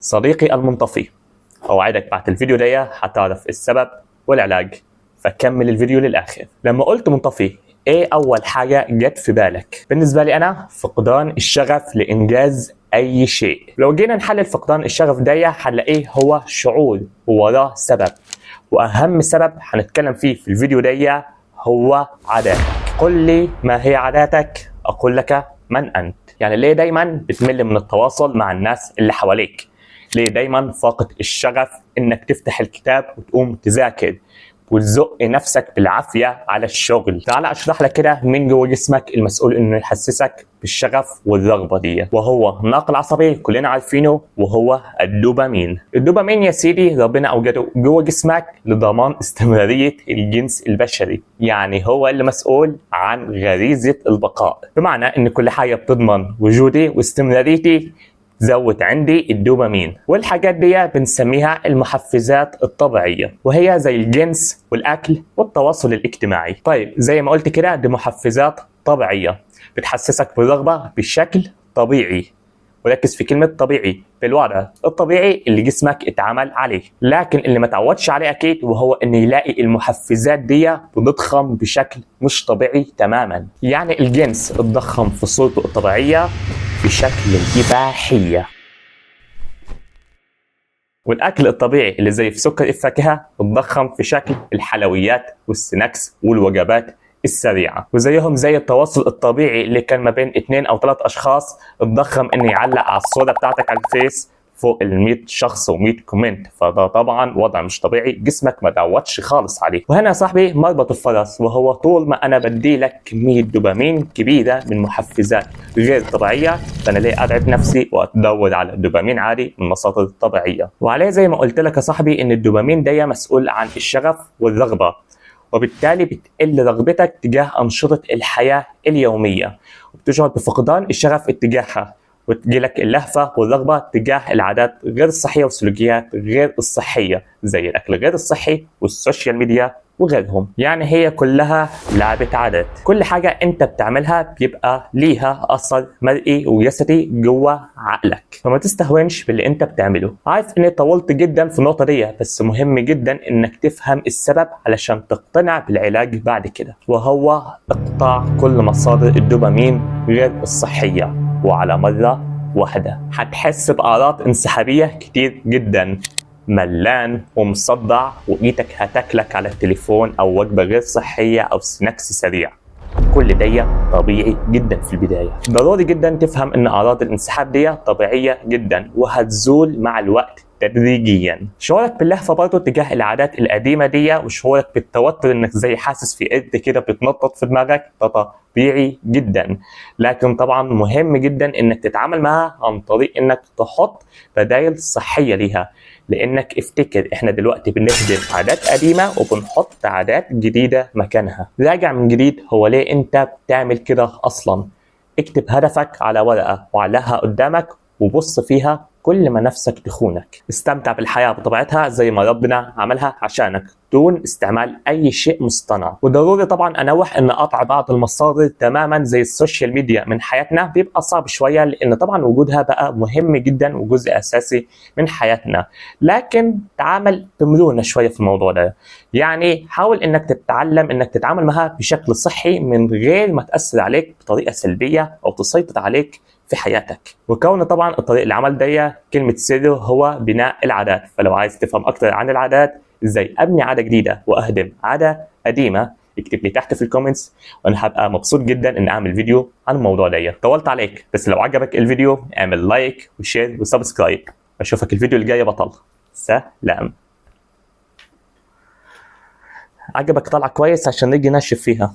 صديقي المنطفي، أوعدك بعد الفيديو ده حتعرف السبب والعلاج، فكمل الفيديو للآخر. لما قلت منطفي، إيه أول حاجة جت في بالك؟ بالنسبة لي أنا فقدان الشغف لإنجاز أي شيء. لو جينا نحلل فقدان الشغف ده هنلاقيه هو شعور ووراه سبب، وأهم سبب هنتكلم فيه في الفيديو ده هو عاداتك. قل لي ما هي عاداتك أقول لك من أنت. يعني ليه دايما بتمل من التواصل مع الناس اللي حواليك؟ ليه دايما فاقد الشغف انك تفتح الكتاب وتقوم تذاكر وتزق نفسك بالعافيه على الشغل؟ تعال اشرح لك كده من جوه جسمك المسؤول انه يحسسك بالشغف والرغبه دي، وهو ناقل عصبي كلنا عارفينه، وهو الدوبامين. الدوبامين يا سيدي ربنا اوجده جوه جسمك لضمان استمراريه الجنس البشري، يعني هو اللي مسؤول عن غريزه البقاء، بمعنى ان كل حاجه بتضمن وجودي واستمراريتي زود عندي الدوبامين. والحاجات دي بنسميها المحفزات الطبيعية، وهي زي الجنس والأكل والتواصل الاجتماعي. طيب زي ما قلت كده، دي محفزات طبيعية بتحسسك بالرغبة بشكل طبيعي، وركز في كلمة طبيعي، بالوضع الطبيعي اللي جسمك اتعامل عليه. لكن اللي ما تعودش عليه أكيد وهو إن يلاقي المحفزات دي بتضخم بشكل مش طبيعي تماما. يعني الجنس اتضخم في صورته الطبيعية بشكل الإباحية، والأكل الطبيعي اللي زي في سكر الفاكهة اتضخم في شكل الحلويات والسناكس والوجبات السريعة. وزيهم زي التواصل الطبيعي اللي كان ما بين 2 أو 3 أشخاص اتضخم إنه يعلق على الصورة بتاعتك على الفيس فوق ال 100 شخص و100 كومنت، فده طبعا وضع مش طبيعي، جسمك ما تعودش خالص عليه. وهنا يا صاحبي مربط الفرس، وهو طول ما انا بدي لك كميه دوبامين كبيره من محفزات غير طبيعيه، فانا ليه اتعب نفسي وادور على دوبامين عالي من مصادر طبيعيه؟ وعليه زي ما قلت لك يا صاحبي ان الدوبامين ده مسؤول عن الشغف والرغبه، وبالتالي بتقل رغبتك تجاه أنشطة الحياة اليومية، وبتشعر بفقدان الشغف اتجاهها، وتجيلك اللهفة والرغبة تجاه العادات غير الصحية والسلوكيات غير الصحية زي الأكل غير الصحي والسوشيال ميديا وغيرهم. يعني هي كلها لعبة عادات، كل حاجة انت بتعملها بيبقى ليها أثر مرئي وجسدي جوه عقلك، فما تستهونش باللي انت بتعمله. عارف اني طولت جدا في النقطة دي، بس مهم جدا انك تفهم السبب علشان تقتنع بالعلاج بعد كده، وهو اقطاع كل مصادر الدوبامين غير الصحية وعلى مرة واحدة. هتحس بأعراض انسحابية كتير جدا، ملان ومصدع، وايدك هتاكلك على التليفون او وجبه غير صحيه او سناكس سريع. كل ده طبيعي جدا في البدايه. ضروري جدا تفهم ان اعراض الانسحاب دي طبيعيه جدا وهتزول مع الوقت تدريجيا. شعورك باللهفه برضه تجاه العادات القديمه دي، وشعورك بالتوتر انك زي حاسس في قرد كده بتنطط في دماغك، ده طبيعي جدا. لكن طبعا مهم جدا انك تتعامل معها عن طريق انك تحط بدائل صحيه ليها، لانك افتكر احنا دلوقتي بنخدم عادات قديمه وبنحط عادات جديده مكانها. راجع من جديد هو ليه انت بتعمل كده اصلا. اكتب هدفك على ورقه وعلقها قدامك وبص فيها كل ما نفسك تخونك. استمتع بالحياه بطبيعتها زي ما ربنا عملها عشانك، دون استعمال اي شيء مصطنع. وضروري طبعا انوه ان قطع بعض المصادر تماما زي السوشيال ميديا من حياتنا بيبقى صعب شويه، لان طبعا وجودها بقى مهم جدا وجزء اساسي من حياتنا، لكن تعامل بمرونه شويه في الموضوع ده. يعني حاول انك تتعلم انك تتعامل معها بشكل صحي من غير ما تاثر عليك بطريقه سلبيه او تسيطر عليك في حياتك. وكون طبعا الطريق العمل ده كلمه سره هو بناء العادات. فلو عايز تفهم اكتر عن العادات، ازاي ابني عاده جديده واهدم عاده قديمه، اكتب لي تحت في الكومنتس، وانا هبقى مبسوط جدا ان اعمل فيديو عن الموضوع ده. طولت عليك، بس لو عجبك الفيديو اعمل لايك وشير وسبسكرايب. اشوفك الفيديو اللي جاي يا بطل. سلام. عجبك طلع كويس عشان نيجي نشف فيها.